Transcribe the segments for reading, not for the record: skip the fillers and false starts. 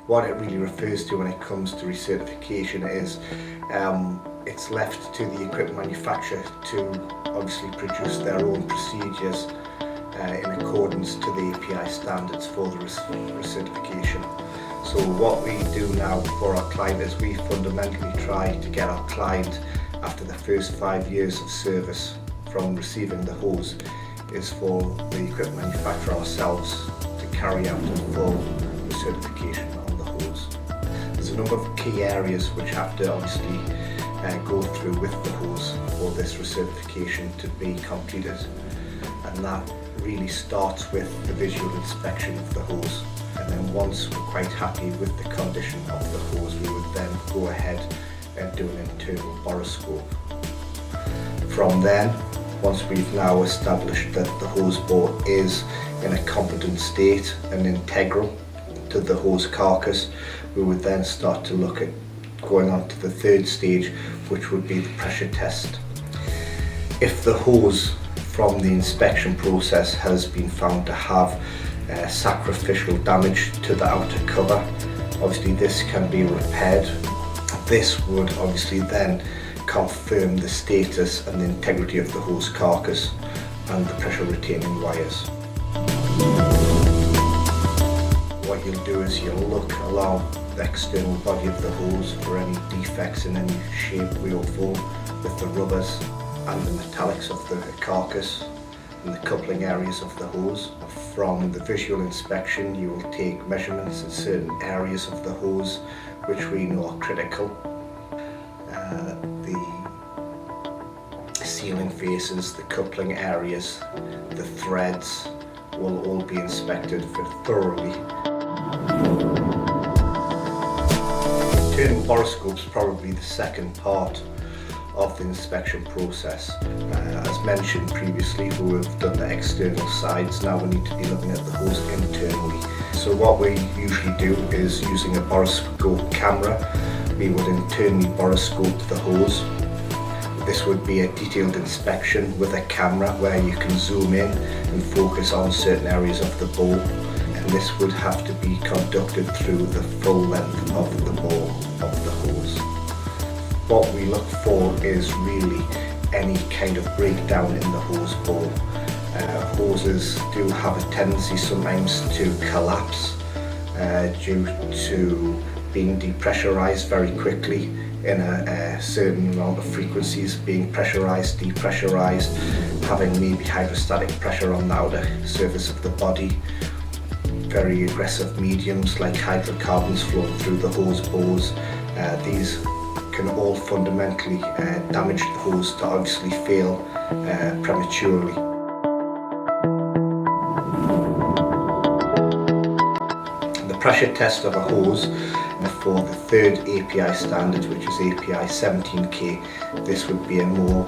What it really refers to when it comes to recertification is it's left to the equipment manufacturer to obviously produce their own procedures in accordance to the API standards for the recertification. So what we do now for our client is we fundamentally try to get our client, after the first 5 years of service from receiving the hose, is for the equipment manufacturer ourselves to carry out a full recertification on the hose. There's a number of key areas which have to obviously go through with the hose for this recertification to be completed, and that really starts with the visual inspection of the hose. And then once we're quite happy with the condition of the hose, we would then go ahead and do an internal boroscope. From then, once we've now established that the hose bore is in a competent state and integral to the hose carcass, we would then start to look at going on to the third stage, which would be the pressure test. If the hose from the inspection process has been found to have sacrificial damage to the outer cover, obviously this can be repaired. This would obviously then confirm the status and the integrity of the hose carcass and the pressure retaining wires. What you'll do is you'll look along the external body of the hose for any defects in any shape, way or form with the rubbers and the metallics of the carcass and the coupling areas of the hose. From the visual inspection, you will take measurements in certain areas of the hose which we know are critical. The sealing faces, the coupling areas, the threads will all be inspected thoroughly. Internal boroscope is probably the second part of the inspection process. As mentioned previously, we've done the external sides, now we need to be looking at the hose internally. So what we usually do is, using a boroscope camera, we would internally boroscope the hose. This would be a detailed inspection with a camera where you can zoom in and focus on certain areas of the bore, and this would have to be conducted through the full length of the bore of the hose. What we look for is really any kind of breakdown in the hose bore. Hoses do have a tendency sometimes to collapse due to being depressurized very quickly in a certain amount of frequencies, being pressurized, depressurized, having maybe hydrostatic pressure on the outer surface of the body, very aggressive mediums like hydrocarbons flowing through the hose bores. These can all fundamentally damage the hose to obviously fail prematurely. The pressure test of a hose for the third API standard, which is API 17K, this would be a more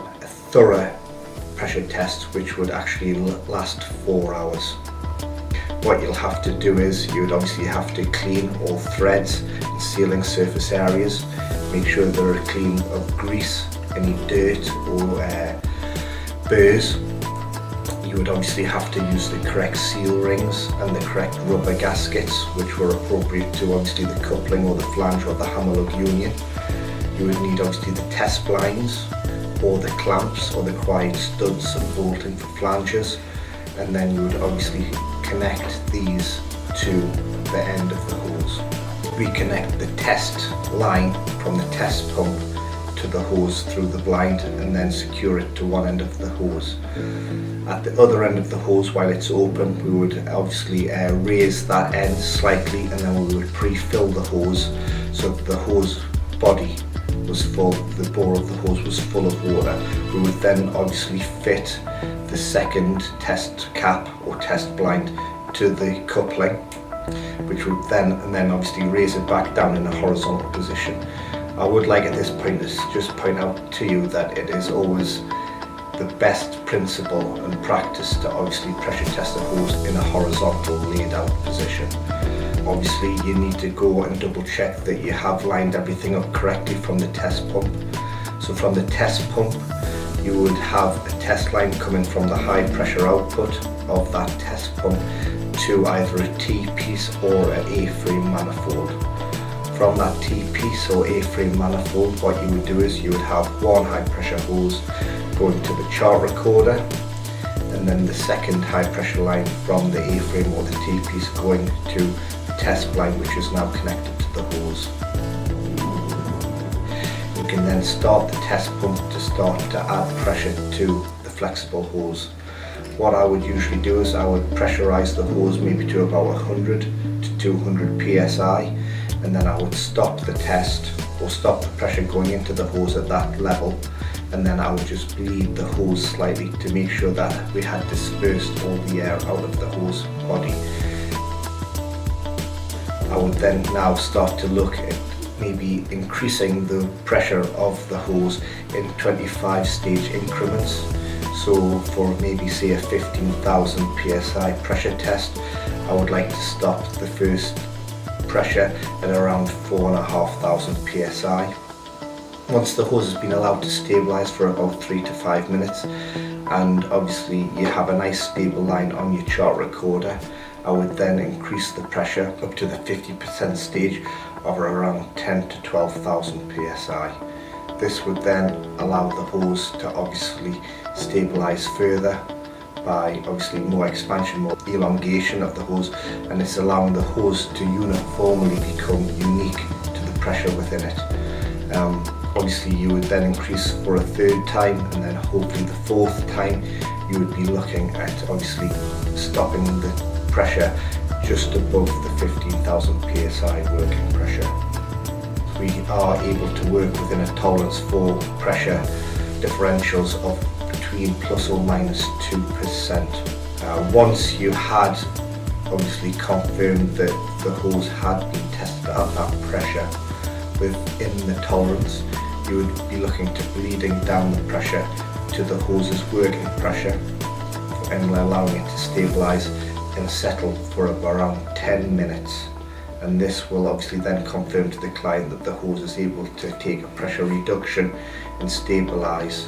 thorough pressure test which would actually last 4 hours. What you'll have to do is you would obviously have to clean all threads and sealing surface areas, make sure they're clean of grease, any dirt or burrs. You would obviously have to use the correct seal rings and the correct rubber gaskets which were appropriate to obviously the coupling or the flange or the hammer lug union. You would need obviously the test blinds or the clamps or the required studs and bolting for flanges, and then you would obviously connect these to the end of the hose. Reconnect the test line from the test pump to the hose through the blind and then secure it to one end of the hose. At the other end of the hose, while it's open, we would obviously raise that end slightly, and then we would pre-fill the hose so that the hose body was full, the bore of the hose was full of water. We would then obviously fit the second test cap or test blind to the coupling, which would then obviously raise it back down in a horizontal position. I would like at this point to just point out to you that it is always the best principle and practice to obviously pressure test the hose in a horizontal laid out position. Obviously you need to go and double check that you have lined everything up correctly from the test pump. So from the test pump you would have a test line coming from the high pressure output of that test pump to either a T-piece or an A-frame manifold. From that T-piece or A-frame manifold, what you would do is you would have one high pressure hose going to the chart recorder, and then the second high pressure line from the A-frame or the T-piece going to the test line, which is now connected to the hose. You can then start the test pump to start to add pressure to the flexible hose. What I would usually do is I would pressurize the hose maybe to about 100 to 200 psi, and then I would stop the test or stop the pressure going into the hose at that level, and then I would just bleed the hose slightly to make sure that we had dispersed all the air out of the hose body. I would then now start to look at maybe increasing the pressure of the hose in 25 stage increments. So for maybe say a 15,000 psi pressure test, I would like to stop the first pressure at around 4,500 psi. Once the hose has been allowed to stabilize for about 3 to 5 minutes, and obviously you have a nice stable line on your chart recorder, I would then increase the pressure up to the 50% stage of around 10 to 12,000 psi. This would then allow the hose to obviously stabilize further by obviously more expansion, more elongation of the hose, and it's allowing the hose to uniformly become unique to the pressure within it. Obviously you would then increase for a third time, and then hopefully the fourth time you would be looking at obviously stopping the pressure just above the 15,000 psi working pressure. We are able to work within a tolerance for pressure differentials of between plus or minus 2%. Once you had obviously confirmed that the hose had been tested at that pressure within the tolerance, you would be looking to bleeding down the pressure to the hose's working pressure and allowing it to stabilize and settle for around 10 minutes. And this will obviously then confirm to the client that the hose is able to take a pressure reduction and stabilize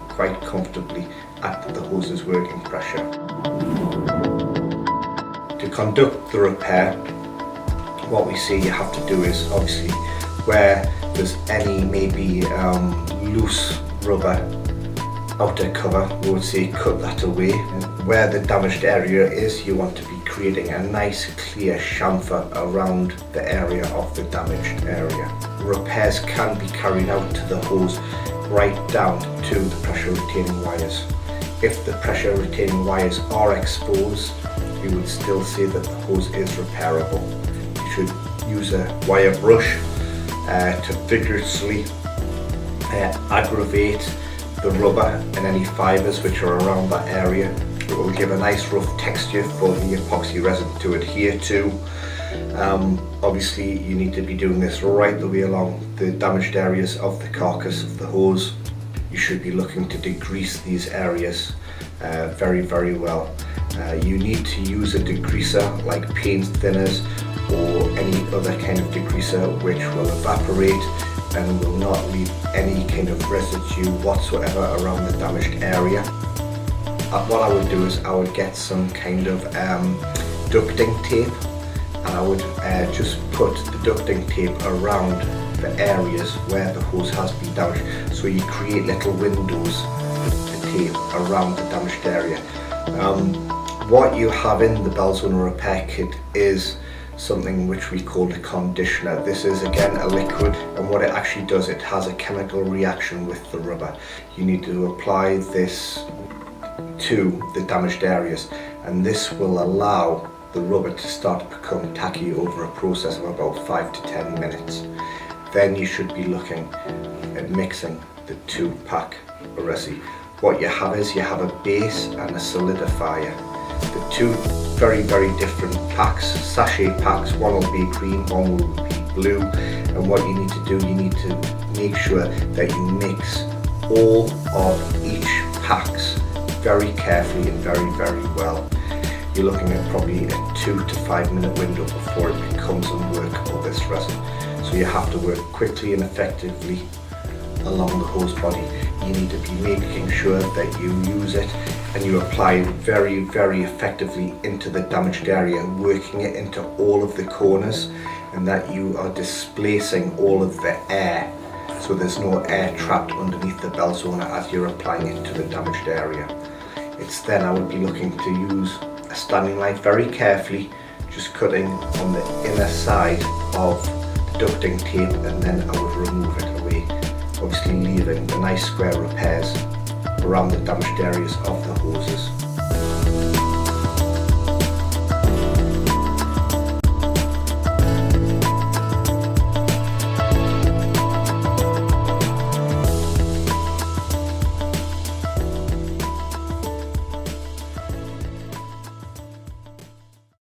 quite comfortably at the hose's working pressure. To conduct the repair, what we say you have to do is obviously where there's any maybe loose rubber outer cover, we would say cut that away. And where the damaged area is, you want to be creating a nice clear chamfer around the area of the damaged area. Repairs can be carried out to the hose right down to the pressure retaining wires. If the pressure retaining wires are exposed, we would still say that the hose is repairable. You should use a wire brush to vigorously aggravate the rubber and any fibres which are around that area. It will give a nice rough texture for the epoxy resin to adhere to. Obviously you need to be doing this right the way along the damaged areas of the carcass of the hose. You should be looking to degrease these areas very, very well. You need to use a degreaser like paint thinners or any other kind of degreaser which will evaporate and will not leave any kind of residue whatsoever around the damaged area. What I would do is I would get some kind of ducting tape, and I would just put the ducting tape around the areas where the hose has been damaged. So you create little windows with the tape around the damaged area. What you have in the Belzone repair kit is something which we call a conditioner. This is again a liquid, and what it actually does, it has a chemical reaction with the rubber. You need to apply this to the damaged areas, and this will allow the rubber to start to become tacky over a process of about 5 to 10 minutes. Then you should be looking at mixing the 2-pack resi. What you have is you have a base and a solidifier. The two very, very different packs, sachet packs. One will be green, one will be blue, and what you need to do, you need to make sure that you mix all of each packs very carefully and very, very well. You're looking at probably a 2 to 5 minute window before it becomes unworkable, this resin. So you have to work quickly and effectively along the hose body. you need to be making sure that you use it and you apply it very, very effectively into the damaged area, working it into all of the corners, and that you are displacing all of the air, so there's no air trapped underneath the bell zoner as you're applying it to the damaged area. It's then I would be looking to use a standing knife very carefully, just cutting on the inner side of the ducting tape, and then I would remove it away, obviously leaving the nice square repairs around the damaged areas of the hoses.